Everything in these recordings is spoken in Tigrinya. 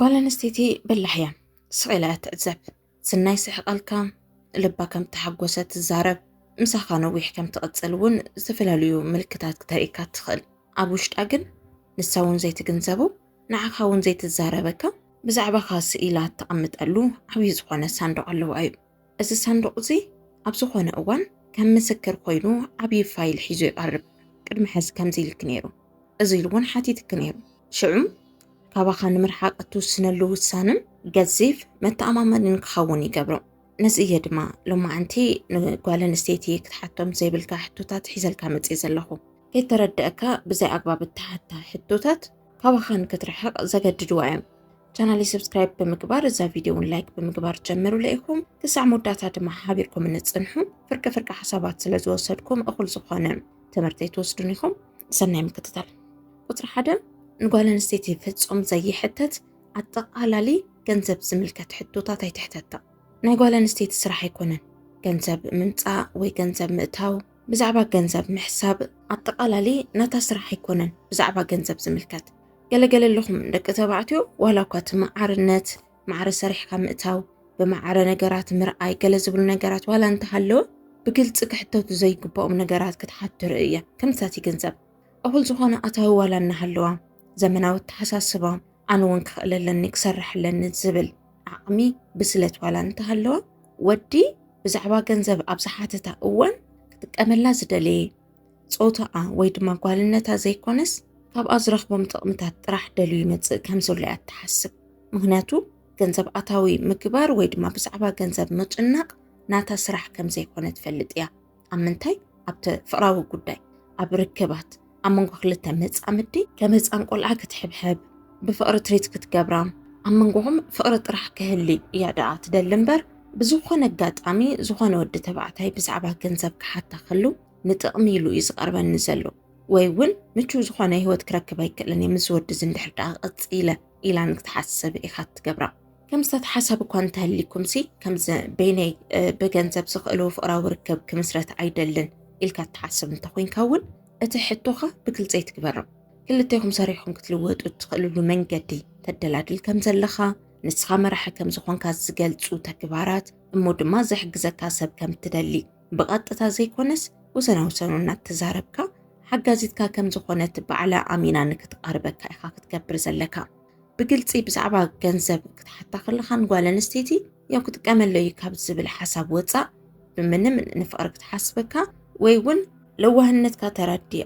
قال نستيتي باللحية سئلة تعزب سناي سحقالكا لبا كم تحقوست الزارب مساخانو ويح كم تقتلون زفلاليو ملكتات كتاريكات تخل أبوشت أجن نساون زيت جنزبو نعخاون زيت الزاربكا بزعبا خاص إيلات تقمت ألو حويز خونا ساندو ألو عيب أز ساندو زي أبزو خونا أوان كم مسكر خوينو عبي فايل حيزو يقرب قد حز كم زي الكنيرو أزيلوان حاتي تكنيرو شعوم كاباخا نمرحاق أتوسنلو وسانم جزيف متى أمامن نخون يقبرو نزئيه دما لما أنتي نقول نستيتي كتحطم زي بالكا حتوتات حيزل كامت إزلخو كي تردأكا بزي أقباب التحتا حتوتات كاباخا نكترحاق زاقد جواعم جانالي سبسكرايب بمقبار إذا فيديو لايك بمقبار تجمروا لإيكم تسع مداتا دما حابيركم من نتصنحو فركة حسابات سلازو وصدكم أخل زخانم تمرتي توصدونيكم سنعم كتتال قطر حدا نقول نستيتي فتسوم زي حتت عالتقالالي جنزب زملكت حتوتات تحتتا نقول نستيتي سرح يكونن جنزب منطقة وجنزب مقتاو بزعبا جنزب محساب عالتقالالي نتا سرح يكونن بزعبا جنزب زملكت قال اللهم دك تبعتيو ولا كات معرنت معر سريح كمقتاو بمعر نجارات مرأي قال زبل نجارات ولا انت حلو بقلت كحتوت زي قبام نجارات كتحت رؤية كم ساتي جنزب أول زخانة أتاو ولا نحلوها زمناو التحساسبا أنا وانك للني كسرح لن الزبل عقمي بسلت ولا انتهلوا ودي بزعبا جنزب أبزحاتتا أوان كتكمل لازدلي صوتا ويد ما قالنتا زي كونس كاب أزرخ بمتقمتات راح دلو يمتزق كمزو اللي أتحسب مهناتو جنزب أتاوي مكبار ويد ما بزعبا جنزب مجنق ناتا سرح كم زي كونت فلت أمنتاي أبت فقراو قداي أبركبات أمن قخلتها متأمدي كمتأم قلعة كتحبحب بفقرة ريت كتقبرام أمن قهم فقرة راح كهلي يادعات دلنبر بزوخونة قاد أمي زوخونة ود تبعتهاي بزعبها كنزبك حتى خلو نتأميلو يزقربا نزلو ويون متشو زوخونة هو تكركب هيكلني مزود زندحر داغط إلى أنك تحسب إخات تقبرام كم ستحسب كوانت هليكم سي كم بيني بجنزب سخلو فقرا وركب كمسرة عيدلن إلك تحسب انتخوين كون أتحطوها بكل زيت كبرم كلتيهم صريحهم كتلوت وتقللوا من جدي تدلادل كم زلخا نسخة مرحة كم زخوان كاز قلت وتكبارات مود ما زحق زكاسب كم تدلي بغطتا زي كونس وسنو نات تزاربكا حقا زيتكا كم زخوانت بعلا أمينا انك تقاربك إخا كتكبر زلكا بقلتي بزعبا جنزب حتى خلخا نقوالا نستيتي يوم كتكامل لو يكاب زبل حساب وطا بمن من نفقرك تحسبكا ويون لو هنت كتردي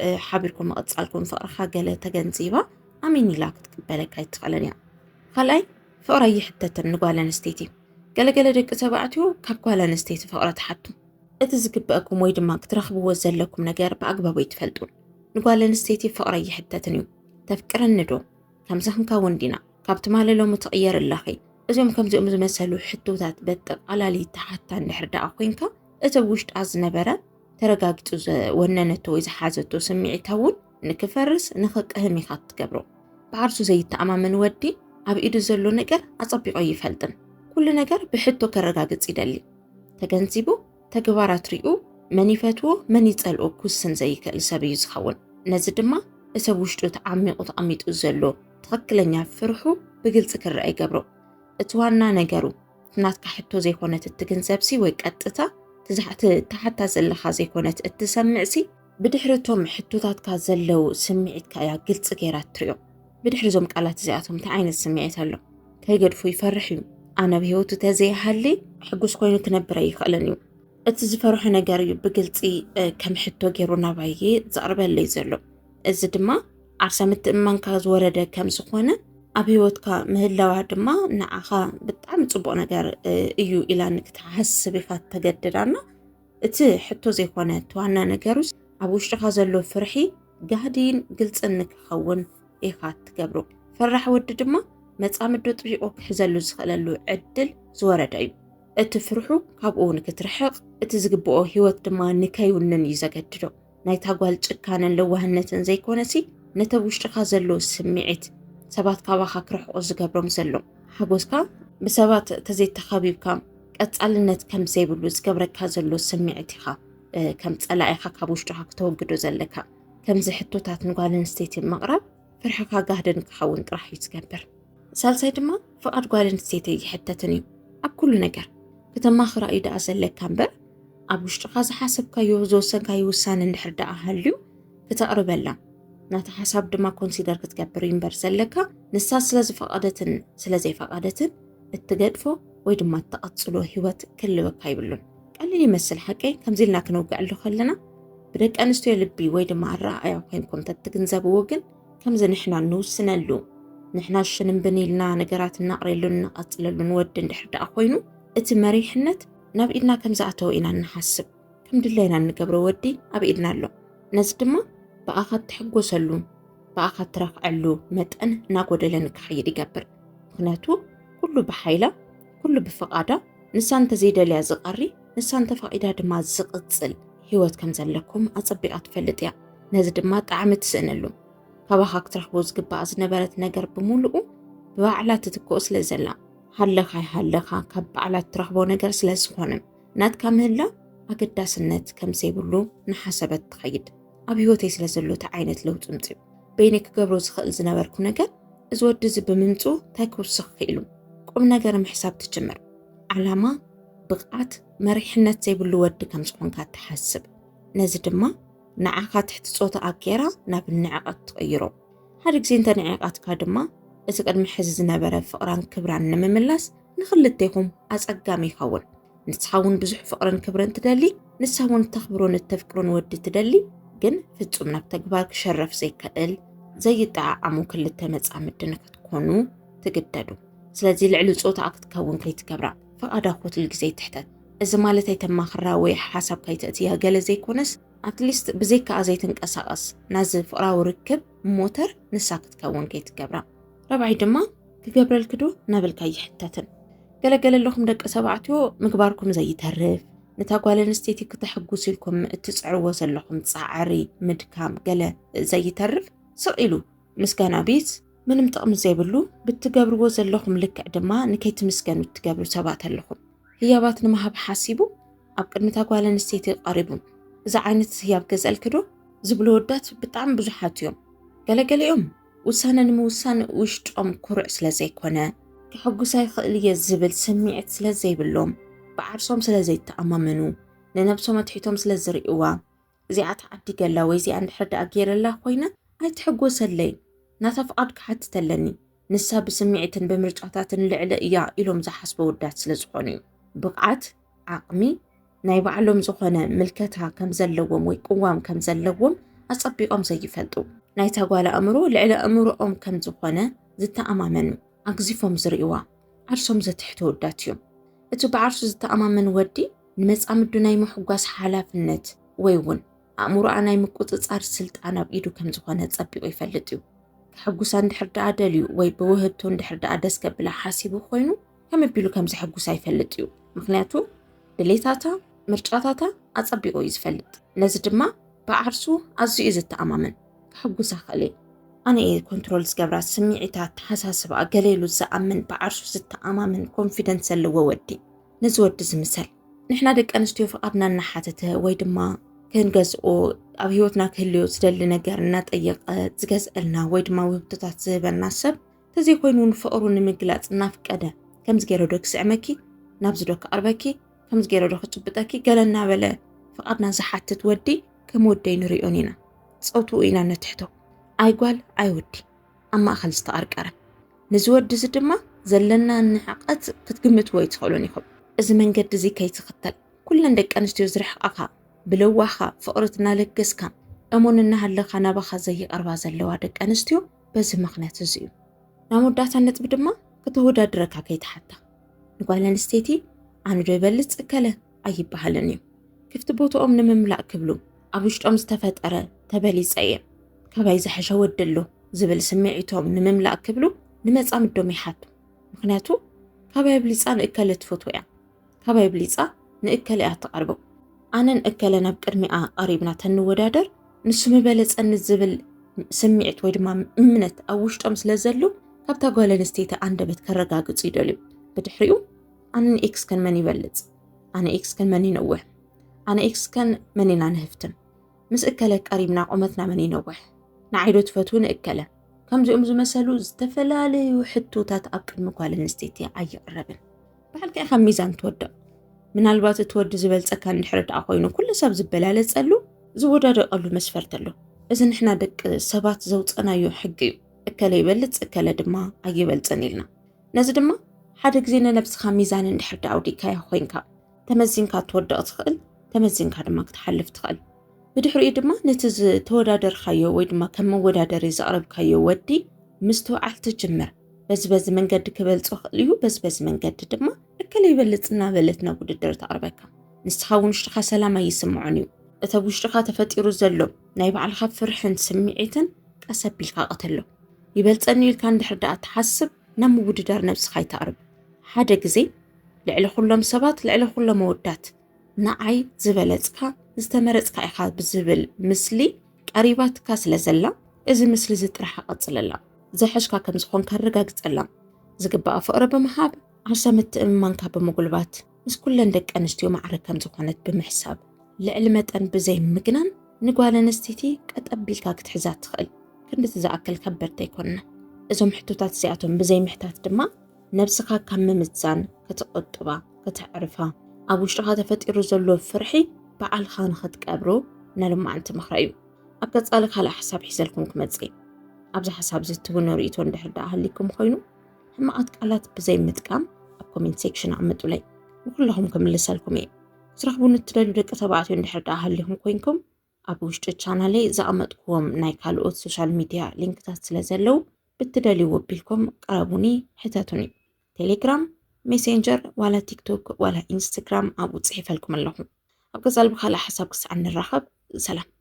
حابركم أتصالكم فقرخا قالة تجنزيبا أميني لا كتقبلك هاي تقلنيا خلاي فقري حتى نقوالا نستيتي قال ديك تبعتو كقوالا نستيتي فقرة حتو اتزقب بأكم ويد ما كترخبوا وزلكم نجار بأقبا يتفلتون نقوالا نستيتي فقري حتى نيو تفكر الندو كم زخن كوندينا كابت مالي لو متغير اللخي إذا كم زي مسلو حتو ذات بيت على لي تحت نحرد أخوينك اتوشت أزنبرة ترقاقتو وننتو إذا حازتو سميعتاون نكفرس نخق أهمي خط قبرو بعرسو زي التأمام من ودي عب إيدو زلو نقر أصبقو يفلتن كل نقر بحطو كرقاقت إدالي تجنزيبو تقبارات ريقو مني فتوو مني تسألو كوسن زي كالسابي يزخون نزدما إساوشتو تعميقو تعميتو زلو تغكلنيا فرحو بقلت كرقاي قبرو اتوانا نقرو تناتك حطو زي خونة التجنزابسي ويكأتتا تحت زلخا زي كونت التسمعسي بدحرتهم حتوتات كازلو سمعت كايا قلت كيرات تريو بدحرزهم قالات زياتهم تعين السمعت هلو كي قدفو يفرحيو أنا بهيوتو تازي هالي حقوس كوينو كنبرا يخلنيو اتزفرح نقاريو بقلتي كم حتو جيرونا بايي زقربا اللي زلو الزدما عرسامت امان كاز ورده كم سخونة أبيوتكا مهلاوها دما نعاخا بتعم تصبو نقار إيو إلا انك تحسب إخات تقددانا اتي حتو زي خوانات وانا نقاروس عبوش تخازلو فرحي قاعدين قلت انك خون إخات تقبرو فرح ود دما متعمدو طريقو كحزلو زخلالو عدل زوارد عيب اتفرحو كابقو انك ترحق اتزقبو هيوت دما نكايونن يزاقددو نايتا قوال تشكانن لوهنتن زي كونسي نتبوش تخازلو سميعت سبات كاباخا كرحقو زقابرم زلو حقوسكا بسبات تزيد تخابيبكا أتعلنت كم زيبلو زقابرك هزلو سميعتيخا كم تسألعيخا كابوشتوها كتوقدو زلكا كم زي حتو تاتنقوال نستيتي المقرب فرحكا قاهدن كخاون راح يتقبر ሳልሳይ ድማ ፍቃድ ጓል ኣንስተይቲ ይሕተትን እዩ ኣብ ኩሉ ነገር ከተማኽራ ኢዳ ዘለካ እምበር ኣብ ውሽጥኻ ዝሓሰብካዮ ዝወሰንካዮ ውሳነ እንድሕር ደኣ ሃልዩ ክትቕርበላ ናታ ሓሳብ ድማ ኮንሲደር ክትገብር እምበር ዘለካ ንሳ ስለዝፈቐደትን ስለዘይፈቐደትን እትገድፎ ወይ ድማ እትቐፅሎ ህይወት ክህልወካ ይብሉን ቀሊል ይመስል ሓቂ ከምዚ ኢልና ክንውግዐሉ ከለና ብደቂ ኣንስትዮ ልቢ ወይ ድማ ኣረኣእያ ኮይንኩም ተትግንዘብዎ ግን ከምዚ ንሕና ንውስነሉ ንሕና ሽንብን ኢልና ነገራት እናቕረሉን እናቐፅለሉን ወዲ እንድሕር ደኣ ኮይኑ እቲ መሪሕነት ናብ ኢድና ከም ዝኣተወ ኢና ንሓስብ ከም ድለይና እንገብሮ ወዲ ኣብ ኢድና ኣሎ ነዚ ድማ ብኣኻ ትሕጎሰሉ ብኣኻ ትረኽዐሉ መጠን እናጎደለ ንክኸይድ ይገብር ምክንያቱ ኩሉ ብሓይላ ኩሉ ብፍቓዳ ንሳ እንተዘይደልያ ዝቐሪ ንሳ እንተፈቒዳ ድማ ዝቕፅል ህይወት ከም ዘለኩም ኣፀቢቓ ትፈልጥ እያ ነዚ ድማ ጣዕሚ ትስእነሉ ካባኻ ክትረኽቦ ዝግባእ ዝነበረት ነገር ብምሉኡ ብባዕላ ትትክኦ ስለ ዘላ ሃለኻ ይሃለኻ ካብ ባዕላት ትረኽቦ ነገር ስለ ዝኾነ ናትካ ምህላ ኣገዳስነት ከም ዘይብሉ ንሓሰበት ትኸይድ ኣብ ህይወተይ ስለ ዘሎ እቲ ዓይነት ለውጢ ምፅኡ በይነ ክገብሮ ዝኽእል ዝነበርኩ ነገር እዚ ወዲ እዚ ብምምፁ እንታይ ክውስኽ ክኢሉ ቁም ነገር ምሕሳብ ትጅምር ዓላማ ብቕዓት መሪሕነት ዘይብሉ ወዲ ከም ዝኾንካ ትሓስብ ነዚ ድማ ንዓኻ ትሕቲ ፆታ ኣጌራ ናብ ንዕቐት ትቕይሮ ሓደ ግዜ እንተ ንዕቐትካ ድማ እቲ ቅድሚ ሕዚ ዝነበረ ፍቕራን ክብራን ንምምላስ ንኽልቴኹም ኣፀጋሚ ይኸውን ንስኻ እውን ብዙሕ ፍቕርን ክብርን ትደሊ ንሳ እውን ተኽብሮን እተፍቅሮን ወዲ ትደሊ ግን ፍጹም ናብ ተግባር ክሸረፍ ዘይክእል ዘይጠዓዓሙ ክልተ መጻምድ ንክትኮኑ ትግደዱ ስለዚ ልዕሊ ፆታ ክትከውን ከይትገብራ ፍቓዳ ኩትል ግዜ ትሕተት እዚ ማለት ኣይተማኽራ ወይ ሓሳብ ከይትእትያ ገለ ዘይኮነስ ኣትሊስት ብዘይከኣ ዘይትንቀሳቐስ ናዚ ፍቕራዊ ርክብ ሞተር ንሳ ክትከውን ከይትገብራ ረብዓይ ድማ ክገብረልክ ዶ ናብልካ ይሕተትን ገለገለ ኣለኹም ደቂ ተባዕትዮ ምግባርኩም ዘይተርፍ ነታ ጓል ኣንስተይቲ ክትሕጉስ ኢልኩም እትፅዕርዎ ዘለኹም ፃዕሪ ምድካም ገለ ዘይተርፍ ስቕ ኢሉ ምስጋና ቢት ምንም ጥቕሚ ዘይብሉ ብትገብርዎ ዘለኹም ልክዕ ድማ ንከይትምስገኑ እትገብሩ ሰባት ኣለኹም ህያባት ንምሃብ ሓሲቡ ኣብ ቅድሚታ ጓል ኣንስተይቲ ቀሪቡ እዚ ዓይነት ህያብ ገዝአልክ ዶ ዝብሉ ወዳት ብጣዕሚ ብዙሓት እዮም ገለገሊኦም ውሳነ ንምውሳን ውሽጦም ኩሩዕ ስለ ዘይኮነ ክሕጉሳ ይኽእል እየ ዝብል ስምዒት ስለ ዘይብሎም ብዓርሶም ስለ ዘይተኣማመኑ ንነብሶም ኣትሒቶም ስለ ዝርእዋ እዚኣ ተዓዲ ገላ ወይ እዚኣ እንድሕር ደኣ ገይረላ ኮይና ኣይትሕጎሰለይ ናታ ፍቓድ ክሓትተለኒ ንሳ ብስምዒትን ብምርጫታትን ልዕሊ እያ ኢሎም ዝሓስቡ ወዳት ስለ ዝኾኑ እዩ ብቕዓት ዓቕሚ ናይ ባዕሎም ዝኾነ ምልከታ ከም ዘለዎም ወይ ቅዋም ከም ዘለዎም ኣፀቢቖም ዘይፈልጡ ናይታ ጓል ኣእምሮ ልዕሊ ኣእምሮኦም ከም ዝኾነ ዝተኣማመኑ ኣግዚፎም ዝርእዋ ዓርሶም ዘትሕቱ ወዳት እዮም እቲ ብዓርሱ ዝተኣማመን ወዲ ንመጻምዱ ናይ ምሕጓስ ሓላፍነት ወይ እውን ኣእምሮኣ ናይ ምቁፅፃር ስልጣን ኣብ ኢዱ ከም ዝኾነ ፀቢቑ ይፈልጥ እዩ ክሕጉሳ እንድሕር ደኣ ደልዩ ወይ ብውህብቶ እንድሕር ደኣ ደስ ከብላ ሓሲቡ ኮይኑ ከም ኣቢሉ ከም ዝሕጉሳ ይፈልጥ እዩ ምክንያቱ ድሌታታ ምርጫታታ ኣፀቢቑ እዩ ዝፈልጥ ነዚ ድማ ብዓርሱ ኣዝዩ እዩ ዝተኣማመን ክሕጉሳ ክእል ኣነ እየ ኮንትሮል ዝገብራ ስምዒታት ተሓሳስባ ገሌሉ ዝኣምን ብዓርሱ ዝተኣማምን ኮንፊደንስ ዘለዎ ወዲ ነዚ ወዲ ዝምሰል ንሕና ደቂ ኣንስትዮ ፍቓድና እናሓተተ ወይ ድማ ክንገዝኦ ኣብ ህይወትና ክህልዮ ዝደሊ ነገር እናጠየቐ ዝገዝአልና ወይ ድማ ውህብቶታት ዝህበና ሰብ ተዘይኮይኑ ንፍቕሩ ንምግላፅ እናፍቀደ ከምዚ ገይረ ዶ ክስዕመኪ ናብዚ ዶ ክቐርበኪ ከምዚ ገይረ ዶ ክጭብጠኪ ገለ እናበለ ፍቓድና ዝሓትት ወዲ ከም ወደይ ንሪኦን ኢና ፀውትኡ ኢና ነትሕቶ ኣይጓል ኣይወዲ ኣብ ማእኸል ዝተቐርቀረ ነዚ ወዲ እዚ ድማ ዘለና ንዕቐት ክትግምትዎ ይትኽእሉን ኢኹም እዚ መንገዲ እዚ ከይትኽተል ኩለን ደቂ ኣንስትዮ ዝርሕቓኻ ብለዋኻ ፍቕሪ እናለገስካ እሙን እናሃለኻ ናባኻ ዘይቐርባ ዘለዋ ደቂ ኣንስትዮ በዚ ምኽንያት እዚ እዩ ናብ ወዳእታ ነጥቢ ድማ ከተወዳድረካ ከይትሓታ ንጓል ኣንስተይቲ ኣነ ዶ ይበልፅ ከለ ኣይበሃልን እዩ ክፍቲ ቦትኦም ንምምላእ ክብሉ ኣብ ውሽጦም ዝተፈጠረ ተበሊፀ እየ ካባይ ዝሓሸ ወዲ ኣሎ ዝብል ስምዒቶም ንምምላእ ክብሉ ንመጻምዶም ይሓቱ ምክንያቱ ካባይ ብሊፃ ንእከለ ትፈትዎ እያ ካባይ ብሊፃ ንእከለ እያ ትቐርቦ ኣነ ንእከለ ናብ ቅድሚኣ ቀሪብና ተንወዳደር ንሱ ምበለፀኒ ዝብል ስምዒት ወይ ድማ እምነት ኣብ ውሽጦም ስለ ዘሎ ካብታ ጓል ኣንስተይቲ ኣንደበት ከረጋግፁ ይደልዩ ብድሕሪኡ ኣነ ንኤክስ ከን መን ይበልፅ ኣነ ኤክስ ከን መን ይነውሕ ኣነ ኤክስ ከን መን ኢና ንህፍትም ምስ እከለ ቀሪብና ቁመትና መን ይነውሕ ንዓይዶ ትፈትው ንእከለ ከምዚኦም ዝመሰሉ ዝተፈላለዩ ሕቶታት ኣብ ቅድሚ ጓል ኣንስተይቲ ኣይቕረብን። ባዕልካ ኢኻ ሚዛን ትወድቕ። ምናልባት እትወዲ ዝበልፀካ እንድሕር ደኣ ኮይኑ ኩሉ ሰብ ዝበላለፀሉ ዝወዳደቐሉ መስፈርት ኣሎ። እዚ ንሕና ደቂ ሰባት ዘውፀናዮ ሕጊ እዩ። እከለ ይበልፅ እከለ ድማ ኣይበልፅን ኢልና። ነዚ ድማ ሓደ ግዜ ንነብስኻ ሚዛን እንድሕር ደኣ ኣውዲቕካዮ ኮይንካ ተመዚንካ ትወድቕ ትኽእል፣ ተመዚንካ ድማ ክትሓልፍ ትኽእል። ብድሕሪኡ ድማ ነቲ ዝተወዳደርካዮ ወይ ድማ ከም መወዳደሪ ዘቕረብካዮ ወዲ ምስ ተባዕል ትጅምር። በዚ መንገዲ ክበልፆ ክእል እዩ፣ በዚ መንገዲ ድማ እከለ ይበልፅ እናበለት ናብ ውድድር ተቕርበካ። ንስኻ እውን ውሽጥኻ ሰላም ኣይስምዖን እዩ። እቲ ኣብ ውሽጥኻ ተፈጢሩ ዘሎ ናይ ባዕልኻ ፍርሕን ስምዒትን ቀስ ኣቢልካ ቀተሎ። ይበልፀኒ ኢልካ እንድሕር ደኣ ትሓስብ ናብ ምውድዳር ነብስኻ ይተቕርብ። ሓደ ግዜ ልዕሊ ኩሎም ሰባት ልዕሊ ኩሎም መወዳት ንዓይ ዝበለፅካ ዝተመረፅካ ኢኻ ብዝብል ምስሊ ቀሪባትካ ስለ ዘላ እዚ ምስሊ እዚ ጥራሕ ኣቐፅለላ። ዘሕሽካ ከም ዝኾንካ ረጋግፀላ። ዝግባእ ፍቕሪ ብምሃብ ዓርሰ ምትእምማንካ ብምጉልባት ምስ ኩለን ደቂ ኣንስትዮ ማዕረ ከም ዝኾነት ብምሕሳብ ልዕሊ መጠን ብዘይ ምግናን ንጓል ኣንስተይቲ ቀጥ ኣቢልካ ክትሕዛ ትኽእል። ክንዲ ዝኣክል ከበድቲ ኣይኮንና። እዞም ሕቶታት እዚኣቶም ብዘይ ምሕታት ድማ ነብስኻ ካብ ምምዛን ክትቕጥባ ክትዕርፋ ኣብ ውሽጥኻ ተፈጢሩ ዘሎ ፍርሒ በዓልኻ ንኽትቀብሮ ነልማዓንቲ ምኽረ እዩ። ኣብ ቀጻሊ ካልእ ሓሳብ ሒዘልኩም ክመጽእ ኣብዚ ሓሳብ እዚ ትውነ ርእይቶ እንድሕር ደኣ ሃሊኩም ኮይኑ ሕማቃት ቃላት ብዘይ ምጥቃም ኣብ ኮሜንት ሴክሽን ኣቕምጡለይ። ንኩላኹም ክምልሰልኩም እየ። ዝረኽቡን እትደልዩ ደቂ ተባዕትዮ እንድሕር ደኣ ሃሊኩም ኮይንኩም ኣብ ውሽጢ ቻናለይ ዘቐመጥክዎም ናይ ካልኦት ሶሻል ሚድያ ሊንክታት ስለ ዘለው ብትደልዩ ወቢልኩም ቀረቡኒ ሕተቱኒ። ቴሌግራም፣ ሜሴንጀር ዋላ ቲክቶክ ዋላ ኢንስታግራም ኣብኡ ፅሒፈልኩም ኣለኹ። ኣብ ቀጻሊ ብካልእ ሓሳብ ክሳዕ ንራኸብ። ሰላም።